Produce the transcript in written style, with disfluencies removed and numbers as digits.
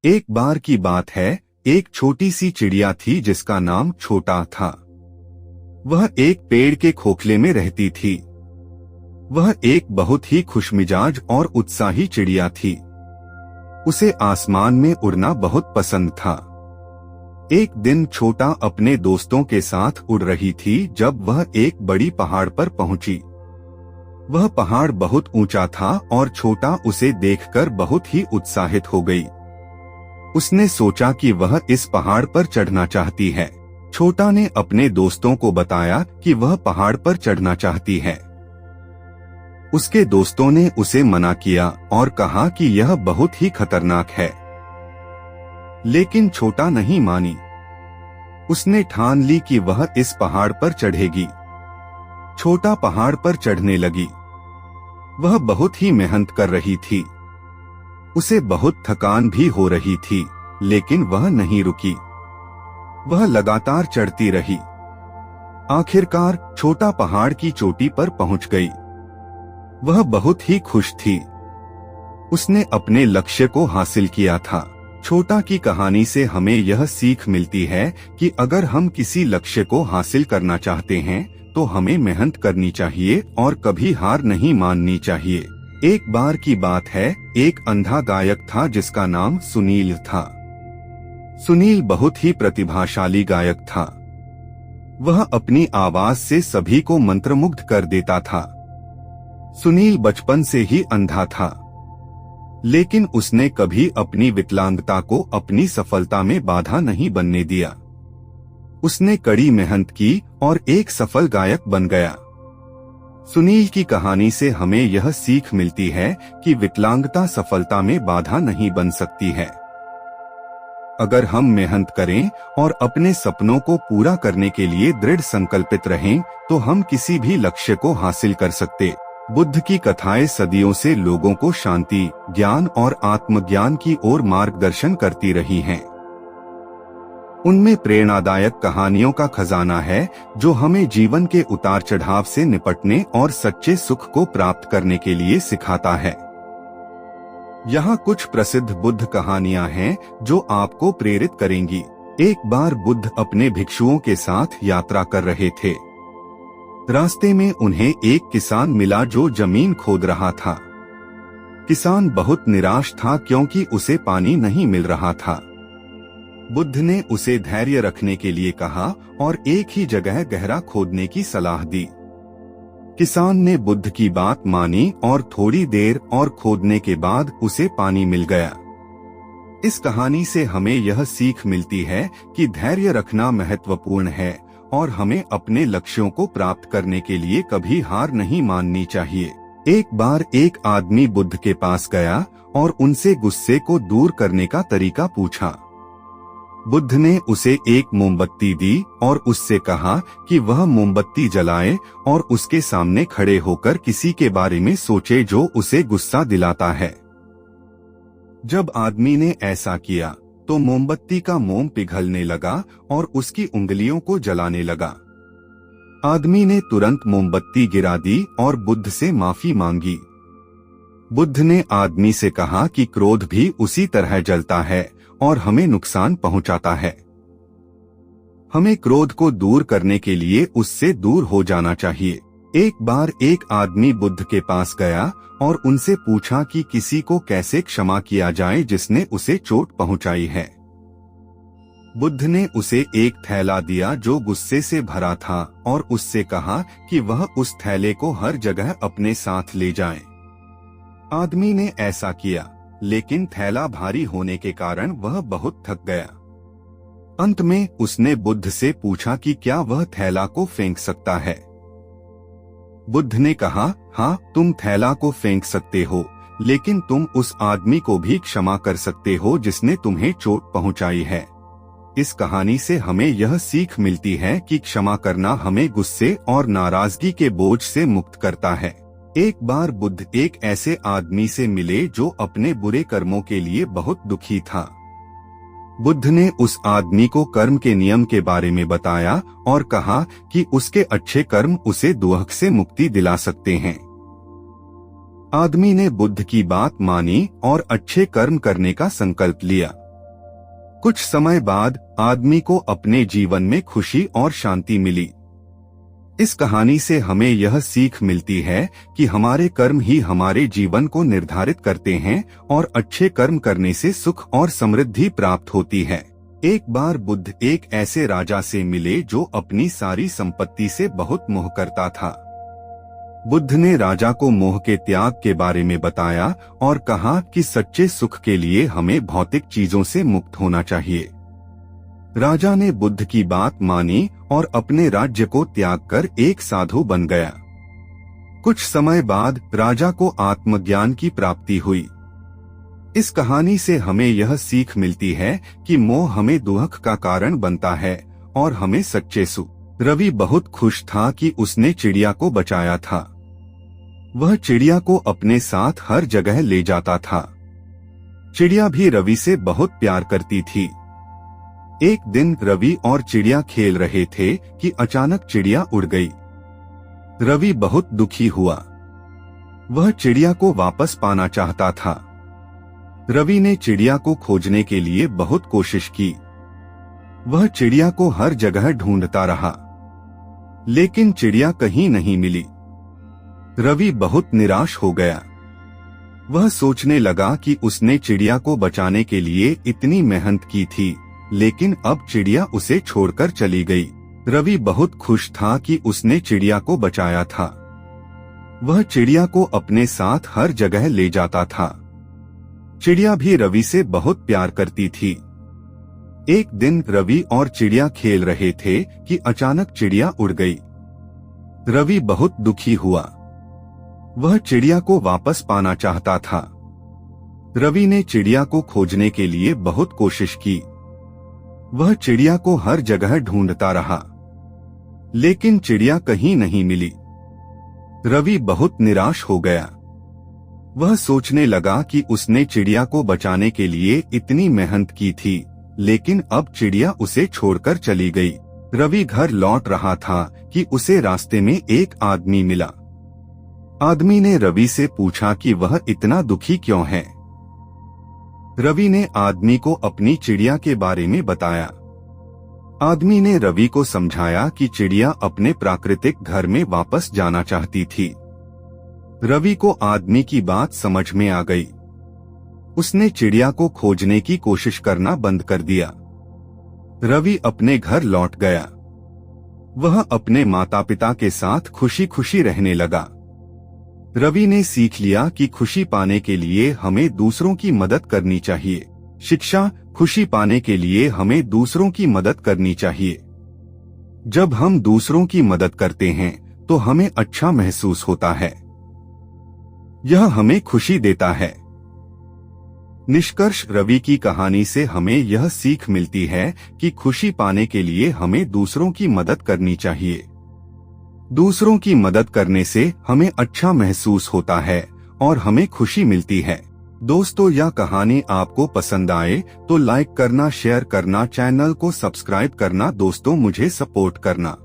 एक बार की बात है, एक छोटी सी चिड़िया थी जिसका नाम छोटा था। वह एक पेड़ के खोखले में रहती थी। वह एक बहुत ही खुशमिजाज और उत्साही चिड़िया थी। उसे आसमान में उड़ना बहुत पसंद था। एक दिन छोटा अपने दोस्तों के साथ उड़ रही थी जब वह एक बड़ी पहाड़ पर पहुंची। वह पहाड़ बहुत ऊंचा था और छोटा उसे देखकर बहुत ही उत्साहित हो गई। उसने सोचा कि वह इस पहाड़ पर चढ़ना चाहती है। छोटा ने अपने दोस्तों को बताया कि वह पहाड़ पर चढ़ना चाहती है। उसके दोस्तों ने उसे मना किया और कहा कि यह बहुत ही खतरनाक है, लेकिन छोटा नहीं मानी। उसने ठान ली कि वह इस पहाड़ पर चढ़ेगी। छोटा पहाड़ पर चढ़ने लगी। वह बहुत ही मेहनत कर रही थी। उसे बहुत थकान भी हो रही थी, लेकिन वह नहीं रुकी। वह लगातार चढ़ती रही। आखिरकार छोटा पहाड़ की चोटी पर पहुंच गई। वह बहुत ही खुश थी। उसने अपने लक्ष्य को हासिल किया था। छोटा की कहानी से हमें यह सीख मिलती है कि अगर हम किसी लक्ष्य को हासिल करना चाहते हैं तो हमें मेहनत करनी चाहिए और कभी हार नहीं माननी चाहिए। एक बार की बात है, एक अंधा गायक था जिसका नाम सुनील था। सुनील बहुत ही प्रतिभाशाली गायक था। वह अपनी आवाज से सभी को मंत्रमुग्ध कर देता था। सुनील बचपन से ही अंधा था, लेकिन उसने कभी अपनी विकलांगता को अपनी सफलता में बाधा नहीं बनने दिया। उसने कड़ी मेहनत की और एक सफल गायक बन गया। सुनील की कहानी से हमें यह सीख मिलती है कि विकलांगता सफलता में बाधा नहीं बन सकती है। अगर हम मेहनत करें और अपने सपनों को पूरा करने के लिए दृढ़ संकल्पित रहें, तो हम किसी भी लक्ष्य को हासिल कर सकते। बुद्ध की कथाएं सदियों से लोगों को शांति, ज्ञान और आत्मज्ञान की ओर मार्गदर्शन करती रही हैं। उनमें प्रेरणादायक कहानियों का खजाना है जो हमें जीवन के उतार चढ़ाव से निपटने और सच्चे सुख को प्राप्त करने के लिए सिखाता है। यहाँ कुछ प्रसिद्ध बुद्ध कहानियाँ हैं जो आपको प्रेरित करेंगी। एक बार बुद्ध अपने भिक्षुओं के साथ यात्रा कर रहे थे। रास्ते में उन्हें एक किसान मिला जो जमीन खोद रहा था। किसान बहुत निराश था क्योंकि उसे पानी नहीं मिल रहा था। बुद्ध ने उसे धैर्य रखने के लिए कहा और एक ही जगह गहरा खोदने की सलाह दी। किसान ने बुद्ध की बात मानी और थोड़ी देर और खोदने के बाद उसे पानी मिल गया। इस कहानी से हमें यह सीख मिलती है कि धैर्य रखना महत्वपूर्ण है और हमें अपने लक्ष्यों को प्राप्त करने के लिए कभी हार नहीं माननी चाहिए। एक बार एक आदमी बुद्ध के पास गया और उनसे गुस्से को दूर करने का तरीका पूछा। बुद्ध ने उसे एक मोमबत्ती दी और उससे कहा कि वह मोमबत्ती जलाए और उसके सामने खड़े होकर किसी के बारे में सोचे जो उसे गुस्सा दिलाता है। जब आदमी ने ऐसा किया तो मोमबत्ती का मोम पिघलने लगा और उसकी उंगलियों को जलाने लगा। आदमी ने तुरंत मोमबत्ती गिरा दी और बुद्ध से माफी मांगी। बुद्ध ने आदमी से कहा कि क्रोध भी उसी तरह जलता है और हमें नुकसान पहुंचाता है। हमें क्रोध को दूर करने के लिए उससे दूर हो जाना चाहिए। एक बार एक आदमी बुद्ध के पास गया और उनसे पूछा कि किसी को कैसे क्षमा किया जाए जिसने उसे चोट पहुंचाई है। बुद्ध ने उसे एक थैला दिया जो गुस्से से भरा था और उससे कहा कि वह उस थैले को हर जगह अपने साथ ले जाए। आदमी ने ऐसा किया, लेकिन थैला भारी होने के कारण वह बहुत थक गया। अंत में उसने बुद्ध से पूछा कि क्या वह थैला को फेंक सकता है। बुद्ध ने कहा, हाँ, तुम थैला को फेंक सकते हो, लेकिन तुम उस आदमी को भी क्षमा कर सकते हो जिसने तुम्हें चोट पहुंचाई है। इस कहानी से हमें यह सीख मिलती है कि क्षमा करना हमें गुस्से और नाराजगी के बोझ से मुक्त करता है। एक बार बुद्ध एक ऐसे आदमी से मिले जो अपने बुरे कर्मों के लिए बहुत दुखी था। बुद्ध ने उस आदमी को कर्म के नियम के बारे में बताया और कहा कि उसके अच्छे कर्म उसे दुख से मुक्ति दिला सकते हैं। आदमी ने बुद्ध की बात मानी और अच्छे कर्म करने का संकल्प लिया। कुछ समय बाद आदमी को अपने जीवन में खुशी और शांति मिली। इस कहानी से हमें यह सीख मिलती है कि हमारे कर्म ही हमारे जीवन को निर्धारित करते हैं और अच्छे कर्म करने से सुख और समृद्धि प्राप्त होती है। एक बार बुद्ध एक ऐसे राजा से मिले जो अपनी सारी संपत्ति से बहुत मोह करता था। बुद्ध ने राजा को मोह के त्याग के बारे में बताया और कहा कि सच्चे सुख के लिए हमें भौतिक चीजों से मुक्त होना चाहिए। राजा ने बुद्ध की बात मानी और अपने राज्य को त्याग कर एक साधु बन गया। कुछ समय बाद राजा को आत्मज्ञान की प्राप्ति हुई। इस कहानी से हमें यह सीख मिलती है कि मोह हमें दुख का कारण बनता है और हमें सच्चे सुख। रवि बहुत खुश था कि उसने चिड़िया को बचाया था। वह चिड़िया को अपने साथ हर जगह ले जाता था। चिड़िया भी रवि से बहुत प्यार करती थी। एक दिन रवि और चिड़िया खेल रहे थे कि अचानक चिड़िया उड़ गई। रवि बहुत दुखी हुआ। वह चिड़िया को वापस पाना चाहता था। रवि ने चिड़िया को खोजने के लिए बहुत कोशिश की। वह चिड़िया को हर जगह ढूंढता रहा, लेकिन चिड़िया कहीं नहीं मिली। रवि बहुत निराश हो गया। वह सोचने लगा कि उसने चिड़िया को बचाने के लिए इतनी मेहनत की थी, लेकिन अब चिड़िया उसे छोड़कर चली गई। रवि बहुत खुश था कि उसने चिड़िया को बचाया था। वह चिड़िया को अपने साथ हर जगह ले जाता था। चिड़िया भी रवि से बहुत प्यार करती थी। एक दिन रवि और चिड़िया खेल रहे थे कि अचानक चिड़िया उड़ गई। रवि बहुत दुखी हुआ। वह चिड़िया को वापस पाना चाहता था। रवि ने चिड़िया को खोजने के लिए बहुत कोशिश की। वह चिड़िया को हर जगह ढूंढता रहा, लेकिन चिड़िया कहीं नहीं मिली। रवि बहुत निराश हो गया। वह सोचने लगा कि उसने चिड़िया को बचाने के लिए इतनी मेहनत की थी, लेकिन अब चिड़िया उसे छोड़कर चली गई। रवि घर लौट रहा था कि उसे रास्ते में एक आदमी मिला। आदमी ने रवि से पूछा कि वह इतना दुखी क्यों है। रवि ने आदमी को अपनी चिड़िया के बारे में बताया। आदमी ने रवि को समझाया कि चिड़िया अपने प्राकृतिक घर में वापस जाना चाहती थी। रवि को आदमी की बात समझ में आ गई। उसने चिड़िया को खोजने की कोशिश करना बंद कर दिया। रवि अपने घर लौट गया। वह अपने माता पिता के साथ खुशी खुशी रहने लगा। रवि ने सीख लिया कि खुशी पाने के लिए हमें दूसरों की मदद करनी चाहिए। शिक्षा: खुशी पाने के लिए हमें दूसरों की मदद करनी चाहिए। जब हम दूसरों की मदद करते हैं तो हमें अच्छा महसूस होता है। यह हमें खुशी देता है। निष्कर्ष: रवि की कहानी से हमें यह सीख मिलती है कि खुशी पाने के लिए हमें दूसरों की मदद करनी चाहिए। दूसरों की मदद करने से हमें अच्छा महसूस होता है और हमें खुशी मिलती है। दोस्तों, यह कहानी आपको पसंद आए तो लाइक करना, शेयर करना, चैनल को सब्सक्राइब करना, दोस्तों मुझे सपोर्ट करना।